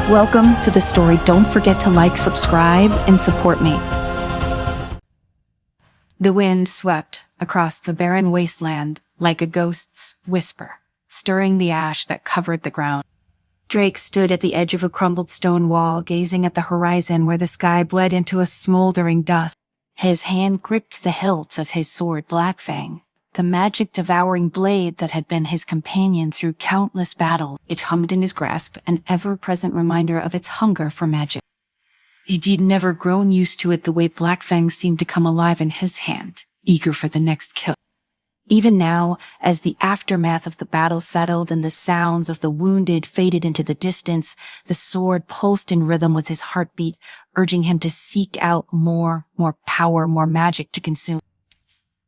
Welcome to the story. Don't forget to like, subscribe, and support me. The wind swept across the barren wasteland like a ghost's whisper, stirring the ash that covered the ground. Drake stood at the edge of a crumbled stone wall, gazing at the horizon where the sky bled into a smoldering dust. His hand gripped the hilt of his sword, Blackfang, the magic-devouring blade that had been his companion through countless battles. It hummed in his grasp, an ever-present reminder of its hunger for magic. He'd never grown used to it the way Blackfang seemed to come alive in his hand, eager for the next kill. Even now, as the aftermath of the battle settled and the sounds of the wounded faded into the distance, the sword pulsed in rhythm with his heartbeat, urging him to seek out more power, more magic to consume.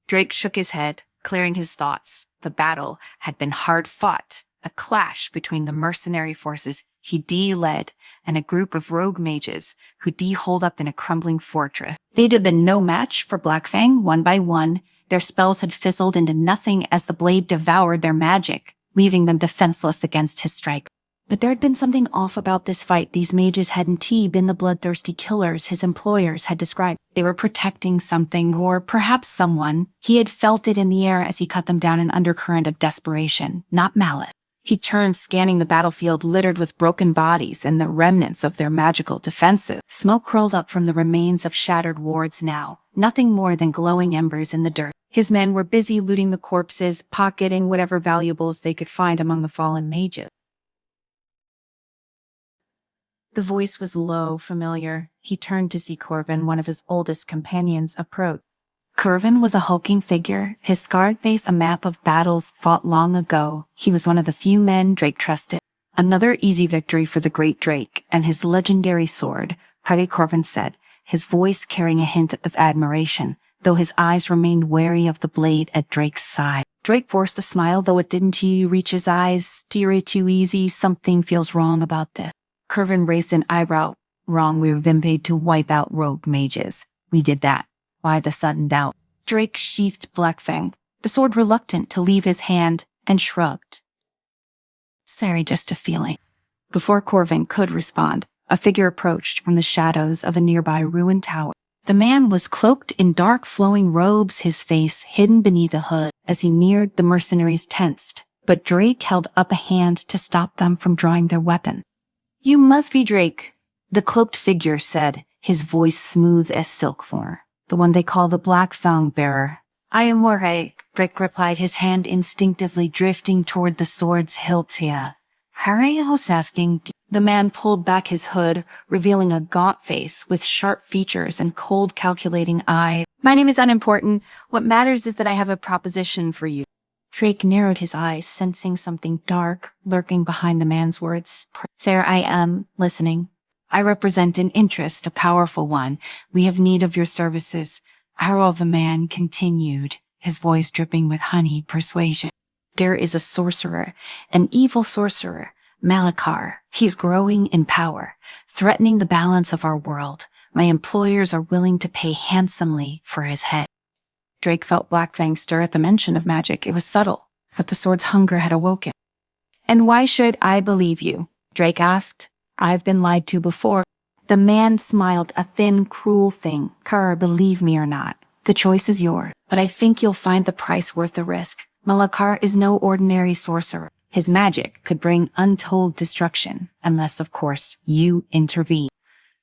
Drake shook his head, clearing his thoughts. The battle had been hard fought, a clash between the mercenary forces he led and a group of rogue mages who holed up in a crumbling fortress. They'd have been no match for Blackfang. One by one, their spells had fizzled into nothing as the blade devoured their magic, leaving them defenseless against his strike. But there had been something off about this fight. These mages hadn't been the bloodthirsty killers his employers had described. They were protecting something, or perhaps someone. He had felt it in the air as he cut them down, an undercurrent of desperation, not malice. He turned, scanning the battlefield littered with broken bodies and the remnants of their magical defenses. Smoke curled up from the remains of shattered wards now, nothing more than glowing embers in the dirt. His men were busy looting the corpses, pocketing whatever valuables they could find among the fallen mages. The voice was low, familiar. He turned to see Corvin, one of his oldest companions, approach. Corvin was a hulking figure, his scarred face a map of battles fought long ago. He was one of the few men Drake trusted. Another easy victory for the great Drake and his legendary sword, Hardy Corvin said, his voice carrying a hint of admiration, though his eyes remained wary of the blade at Drake's side. Drake forced a smile, though it didn't reach his eyes. Steer it too easy. Something feels wrong about this. Corvin raised an eyebrow. Wrong, we've been paid to wipe out rogue mages. We did that. Why the sudden doubt? Drake sheathed Blackfang, the sword reluctant to leave his hand, and shrugged. Sorry, just a feeling. Before Corvin could respond, a figure approached from the shadows of a nearby ruined tower. The man was cloaked in dark flowing robes, his face hidden beneath a hood. As he neared, the mercenaries tensed, but Drake held up a hand to stop them from drawing their weapon. You must be Drake, the cloaked figure said, his voice smooth as silk for the one they call the Black Fang Bearer. I am Jorge, Drake replied, his hand instinctively drifting toward the sword's hilt. Here. Harry was asking. The man pulled back his hood, revealing a gaunt face with sharp features and cold, calculating eyes. My name is unimportant. What matters is that I have a proposition for you. Drake narrowed his eyes, sensing something dark lurking behind the man's words. Fair, I am listening. I represent an interest, a powerful one. We have need of your services. Harold the man continued, his voice dripping with honey persuasion. There is a sorcerer, an evil sorcerer, Malakar. He's growing in power, threatening the balance of our world. My employers are willing to pay handsomely for his head. Drake felt Blackfang stir at the mention of magic. It was subtle, but the sword's hunger had awoken. And why should I believe you? Drake asked. I've been lied to before. The man smiled, a thin, cruel thing. Kara, believe me or not, the choice is yours. But I think you'll find the price worth the risk. Malakar is no ordinary sorcerer. His magic could bring untold destruction, unless, of course, you intervene.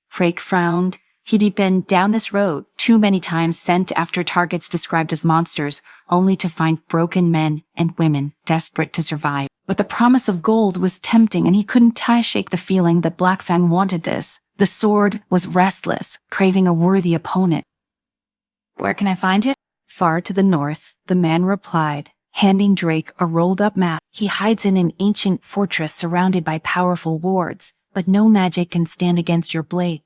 Drake frowned. He'd been down this road too many times, sent after targets described as monsters, only to find broken men and women desperate to survive. But the promise of gold was tempting, and he couldn't shake the feeling that Blackfang wanted this. The sword was restless, craving a worthy opponent. Where can I find it? Far to the north, the man replied, handing Drake a rolled-up map. He hides in an ancient fortress surrounded by powerful wards, but no magic can stand against your blade.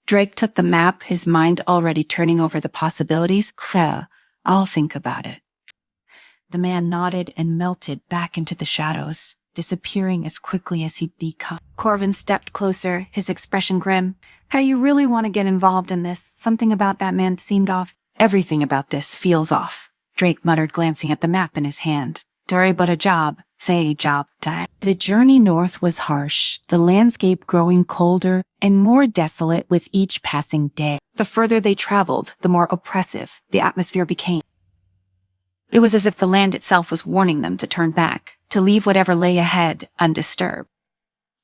Drake took the map, his mind already turning over the possibilities. I'll think about it. The man nodded and melted back into the shadows, disappearing as quickly as he'd become. Corvin stepped closer, his expression grim. How you really want to get involved in this? Something about that man seemed off. Everything about this feels off, Drake muttered, glancing at the map in his hand. Sorry, but a job. Say job time. The journey north was harsh, the landscape growing colder and more desolate with each passing day. The further they traveled, the more oppressive the atmosphere became. It was as if the land itself was warning them to turn back, to leave whatever lay ahead undisturbed.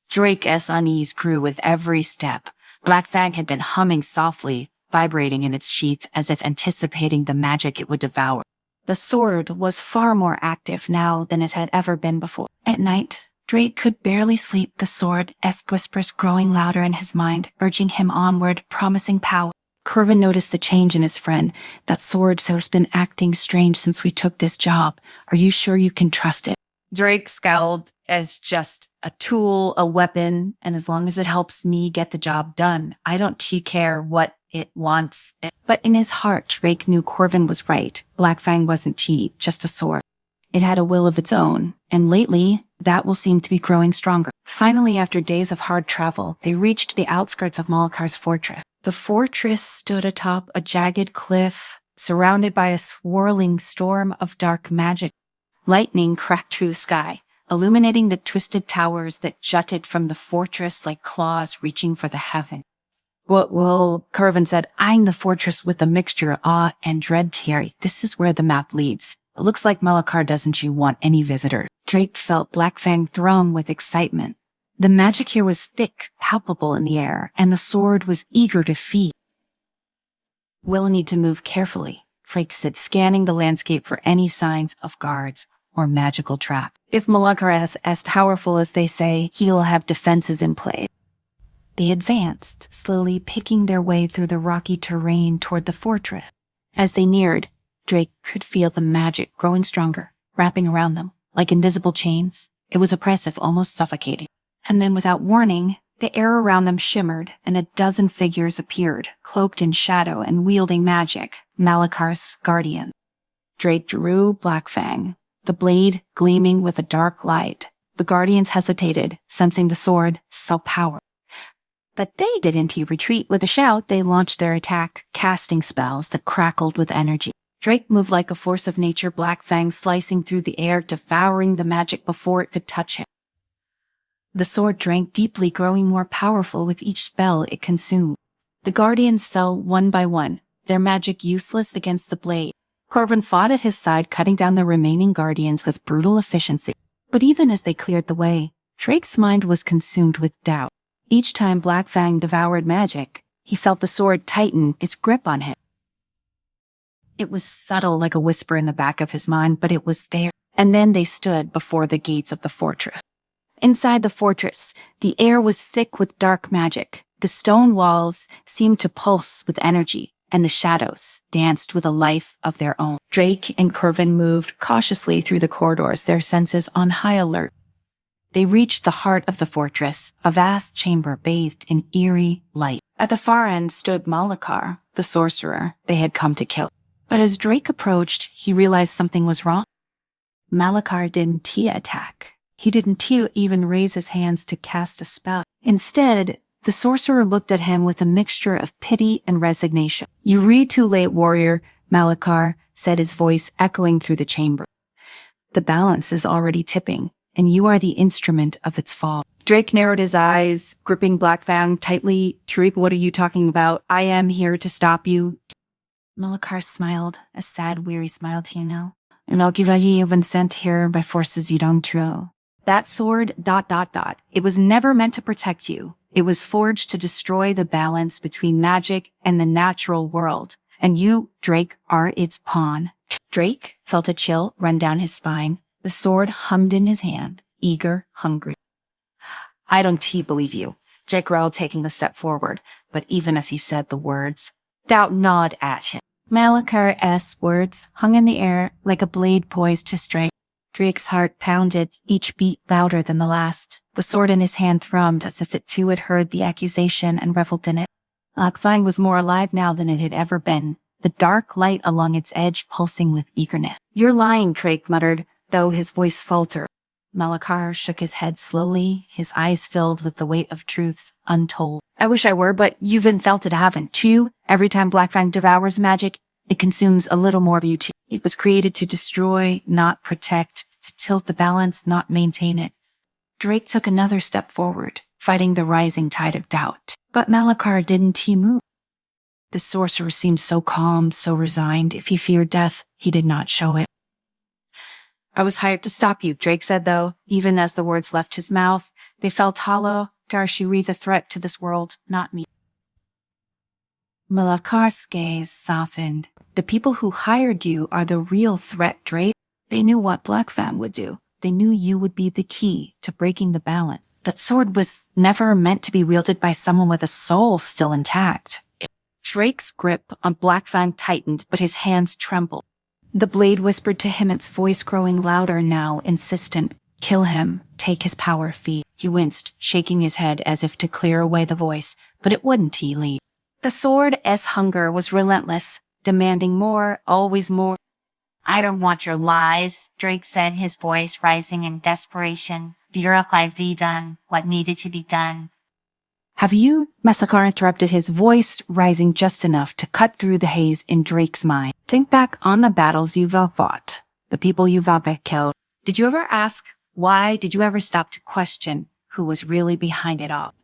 Drake's unease grew with every step. Black Fang had been humming softly, vibrating in its sheath as if anticipating the magic it would devour. The sword was far more active now than it had ever been before. At night, Drake could barely sleep, the sword-esque whispers growing louder in his mind, urging him onward, promising power. Curvin noticed the change in his friend. That sword has been acting strange since we took this job. Are you sure you can trust it? Drake scowled. As just a tool, a weapon, and as long as it helps me get the job done, I don't care what it wants. But in his heart, Drake knew Corvin was right. Black Fang wasn't cheap, just a sword. It had a will of its own, and lately, that will seem to be growing stronger. Finally, after days of hard travel, they reached the outskirts of Malakar's fortress. The fortress stood atop a jagged cliff, surrounded by a swirling storm of dark magic. Lightning cracked through the sky, illuminating the twisted towers that jutted from the fortress like claws reaching for the heaven. Well, Curvin said, eyeing the fortress with a mixture of awe and dread. Terry, this is where the map leads. It looks like Malakar doesn't want any visitors. Drake felt Black Fang thrum with excitement. The magic here was thick, palpable in the air, and the sword was eager to feed. We'll need to move carefully, Drake said, scanning the landscape for any signs of guards or magical trap. If Malakar is as powerful as they say, he'll have defenses in place. They advanced, slowly picking their way through the rocky terrain toward the fortress. As they neared, Drake could feel the magic growing stronger, wrapping around them, like invisible chains. It was oppressive, almost suffocating. And then without warning, the air around them shimmered, and a dozen figures appeared, cloaked in shadow and wielding magic, Malakar's guardian. Drake drew Black Fang, the blade gleaming with a dark light. The guardians hesitated, sensing the sword saw power. But they didn't retreat. With a shout, they launched their attack, casting spells that crackled with energy. Drake moved like a force of nature, Black Fang slicing through the air, devouring the magic before it could touch him. The sword drank deeply, growing more powerful with each spell it consumed. The guardians fell one by one, their magic useless against the blade. Corvin fought at his side, cutting down the remaining guardians with brutal efficiency. But even as they cleared the way, Drake's mind was consumed with doubt. Each time Black Fang devoured magic, he felt the sword tighten its grip on him. It was subtle, like a whisper in the back of his mind, but it was there. And then they stood before the gates of the fortress. Inside the fortress, the air was thick with dark magic. The stone walls seemed to pulse with energy, and the shadows danced with a life of their own. Drake and Curvin moved cautiously through the corridors, their senses on high alert. They reached the heart of the fortress, a vast chamber bathed in eerie light. At the far end stood Malakar, the sorcerer they had come to kill. But as Drake approached, he realized something was wrong. Malakar didn't attack. He didn't even raise his hands to cast a spell. Instead, the sorcerer looked at him with a mixture of pity and resignation. "You read too late, warrior," Malakar said, his voice echoing through the chamber. "The balance is already tipping, and you are the instrument of its fall." Drake narrowed his eyes, gripping Black Fang tightly. "Drake, what are you talking about? I am here to stop you." Malakar smiled, a sad, weary smile, "And I'll give you been sent here by forces you don't know. That sword, ... It was never meant to protect you. It was forged to destroy the balance between magic and the natural world. And you, Drake, are its pawn." Drake felt a chill run down his spine. The sword hummed in his hand, eager, hungry. "I don't believe you," Drake growled, taking a step forward. But even as he said the words, doubt gnawed at him. Malakar's words hung in the air like a blade poised to strike. Drake's heart pounded, each beat louder than the last. The sword in his hand thrummed as if it too had heard the accusation and reveled in it. Black Fang was more alive now than it had ever been, the dark light along its edge pulsing with eagerness. "You're lying," Drake muttered, though his voice faltered. Malakar shook his head slowly, his eyes filled with the weight of truths untold. "I wish I were, but you've felt it, haven't you? Every time Black Fang devours magic, it consumes a little more of you too. It was created to destroy, not protect. to tilt the balance, not maintain it. Drake took another step forward, fighting the rising tide of doubt. But Malachar didn't he move. The sorcerer seemed so calm, so resigned. If he feared death, he did not show it. I was hired to stop you, Drake said, though. Even as the words left his mouth, they felt hollow. Darshi breathed a threat to this world, not me. Malachar's gaze softened. The people who hired you are the real threat, Drake. They knew what Black Fan would do. They knew you would be the key to breaking the balance. That sword was never meant to be wielded by someone with a soul still intact. Drake's grip on Black Fan tightened, but his hands trembled. The blade whispered to him, its voice growing louder now, insistent. Kill him. Take his power feed. He winced, shaking his head as if to clear away the voice, but it wouldn't leave. The sword's hunger was relentless, demanding more, always more. I don't want your lies, Drake said, his voice rising in desperation. I've done what needed to be done. Have you? Malachar interrupted, his voice rising just enough to cut through the haze in Drake's mind. Think back on the battles you've fought, the people you've killed. Did you ever ask why? Did you ever stop to question who was really behind it all?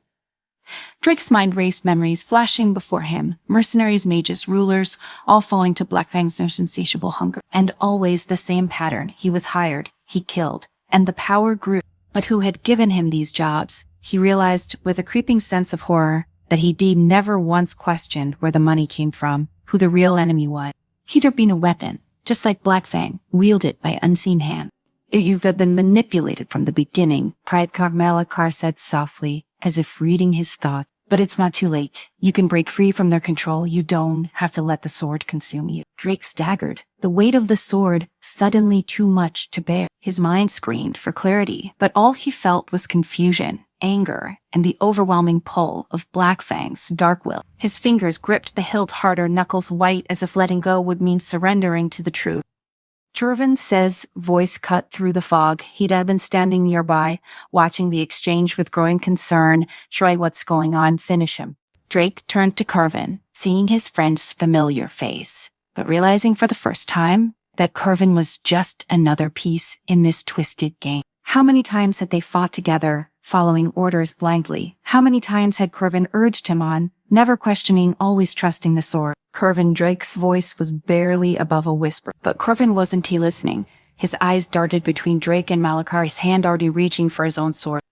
Drake's mind raced, memories flashing before him. Mercenaries, mages, rulers, all falling to Black Fang's insatiable hunger. And always the same pattern. He was hired, he killed, and the power grew. But who had given him these jobs? He realized with a creeping sense of horror that he'd never once questioned where the money came from, who the real enemy was. He'd have been a weapon, just like Black Fang, wielded by unseen hand. You've been manipulated from the beginning, Malachar said softly, as if reading his thought. But it's not too late. You can break free from their control. You don't have to let the sword consume you. Drake staggered. The weight of the sword suddenly too much to bear. His mind screamed for clarity, but all he felt was confusion, anger, and the overwhelming pull of Black Fang's dark will. His fingers gripped the hilt harder, knuckles white as if letting go would mean surrendering to the truth. Chervin's voice cut through the fog. He'd have been standing nearby, watching the exchange with growing concern. Try what's going on, finish him. Drake turned to Curvin, seeing his friend's familiar face, but realizing for the first time that Curvin was just another piece in this twisted game. How many times had they fought together, following orders blindly? How many times had Curvin urged him on, never questioning, always trusting the sword? Curvin Drake's voice was barely above a whisper, but Curvin wasn't listening. His eyes darted between Drake and Malachar, his hand already reaching for his own sword.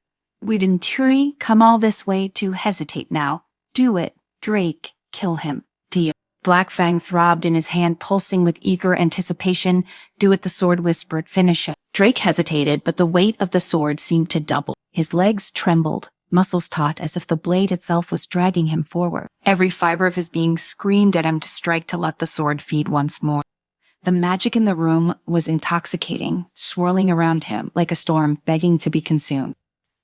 We didn't come all this way to hesitate now. Do it, Drake. Kill him. Deal. Black Fang throbbed in his hand, pulsing with eager anticipation. Do it, the sword whispered. Finish it. Drake hesitated, but the weight of the sword seemed to double. His legs trembled, muscles taut as if the blade itself was dragging him forward. Every fiber of his being screamed at him to strike, to let the sword feed once more. The magic in the room was intoxicating, swirling around him like a storm begging to be consumed.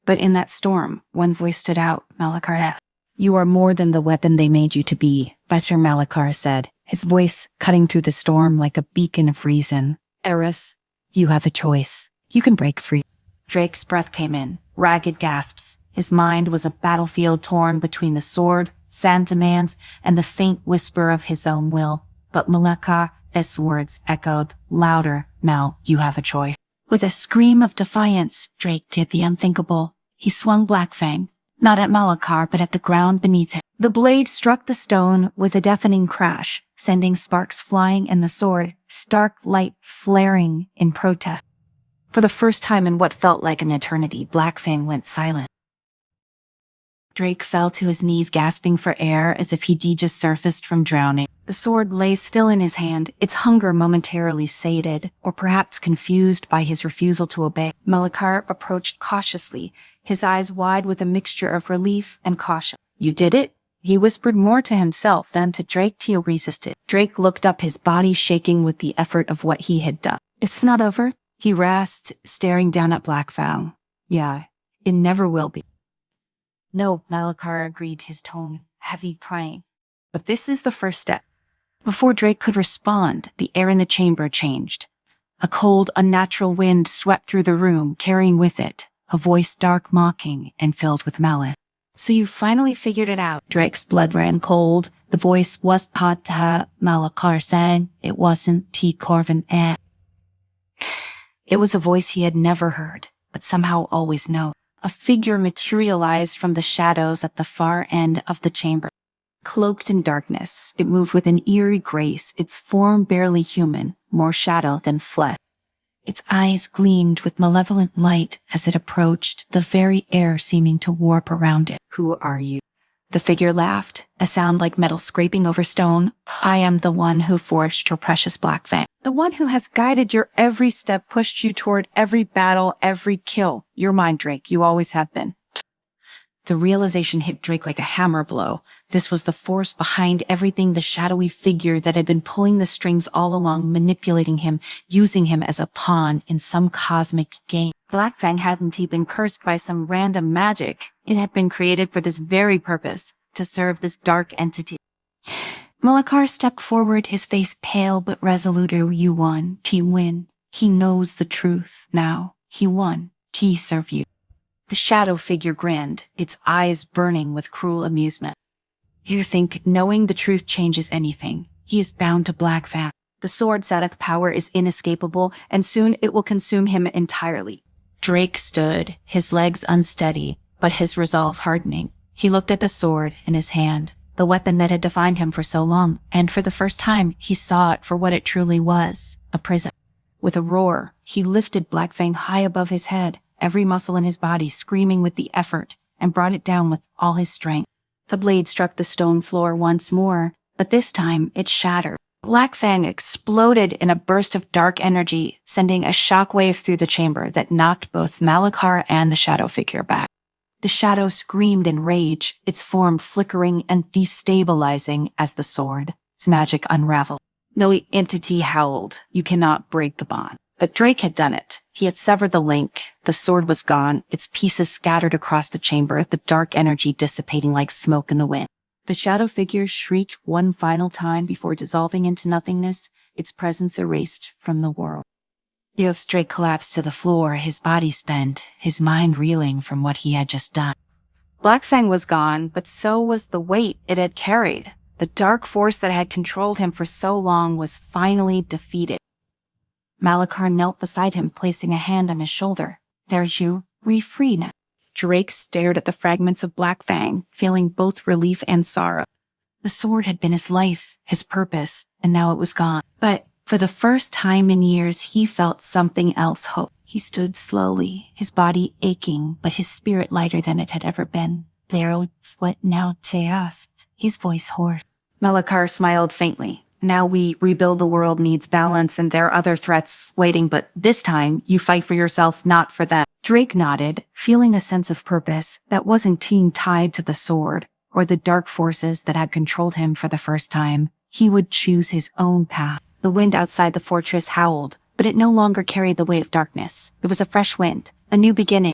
But in that storm, one voice stood out, Malachar. You are more than the weapon they made you to be, Better Malachar said, his voice cutting through the storm like a beacon of reason. Eris, you have a choice. You can break free. Drake's breath came in, ragged gasps. His mind was a battlefield torn between the sword, sand demands, and the faint whisper of his own will. But Malachar's words echoed louder. Now you have a choice. With a scream of defiance, Drake did the unthinkable. He swung Black Fang, not at Malachar, but at the ground beneath him. The blade struck the stone with a deafening crash, sending sparks flying and the sword, stark light flaring in protest. For the first time in what felt like an eternity, Black Fang went silent. Drake fell to his knees, gasping for air as if he'd just surfaced from drowning. The sword lay still in his hand, its hunger momentarily sated, or perhaps confused by his refusal to obey. Malachar approached cautiously, his eyes wide with a mixture of relief and caution. You did it? He whispered, more to himself than to Drake. Teal resisted. Drake looked up, his body shaking with the effort of what he had done. It's not over, he rasped, staring down at Black Fang. Yeah, it never will be. No, Malachar agreed, his tone heavy, crying. But this is the first step. Before Drake could respond, the air in the chamber changed. A cold, unnatural wind swept through the room, carrying with it a voice dark, mocking, and filled with malice. So you finally figured it out. Drake's blood ran cold. The voice was Malachar saying. It wasn't T. Corvin. It was a voice he had never heard, but somehow always known. A figure materialized from the shadows at the far end of the chamber. Cloaked in darkness, it moved with an eerie grace, its form barely human, more shadow than flesh. Its eyes gleamed with malevolent light as it approached, the very air seeming to warp around it. "Who are you?" The figure laughed, a sound like metal scraping over stone. "I am the one who forged your precious black fang. The one who has guided your every step, pushed you toward every battle, every kill. You're mine, Drake. You always have been." The realization hit Drake like a hammer blow. This was the force behind everything, the shadowy figure that had been pulling the strings all along, manipulating him, using him as a pawn in some cosmic game. Black Fang hadn't he been cursed by some random magic. It had been created for this very purpose, to serve this dark entity. Malakar stepped forward, his face pale but resolute. "You won. He win. He knows the truth now. He won. He serve you." The shadow figure grinned, its eyes burning with cruel amusement. "You think knowing the truth changes anything? He is bound to Black Fang. The sword's Sadok's power is inescapable, and soon it will consume him entirely." Drake stood, his legs unsteady, but his resolve hardening. He looked at the sword in his hand, the weapon that had defined him for so long, and for the first time he saw it for what it truly was, a prison. With a roar, he lifted Black Fang high above his head, every muscle in his body screaming with the effort, and brought it down with all his strength. The blade struck the stone floor once more, but this time it shattered. Black Fang exploded in a burst of dark energy, sending a shockwave through the chamber that knocked both Malakar and the shadow figure back. The shadow screamed in rage, its form flickering and destabilizing as the sword, its magic unraveled. No entity howled, "You cannot break the bond." But Drake had done it. He had severed the link. The sword was gone, its pieces scattered across the chamber, the dark energy dissipating like smoke in the wind. The shadow figure shrieked one final time before dissolving into nothingness, its presence erased from the world. Yoth Drake collapsed to the floor, his body spent, his mind reeling from what he had just done. Black Fang was gone, but so was the weight it had carried. The dark force that had controlled him for so long was finally defeated. Malakar knelt beside him, placing a hand on his shoulder. "There's you, free now." Drake stared at the fragments of Black Fang, feeling both relief and sorrow. The sword had been his life, his purpose, and now it was gone. But for the first time in years, he felt something else hope. He stood slowly, his body aching, but his spirit lighter than it had ever been. "There's what now to us," his voice hoarse. Malakar smiled faintly. "Now we rebuild the world needs balance, and there are other threats waiting, but this time you fight for yourself, not for them." Drake nodded, feeling a sense of purpose that wasn't tied to the sword or the dark forces that had controlled him for the first time. He would choose his own path. The wind outside the fortress howled, but it no longer carried the weight of darkness. It was a fresh wind, a new beginning.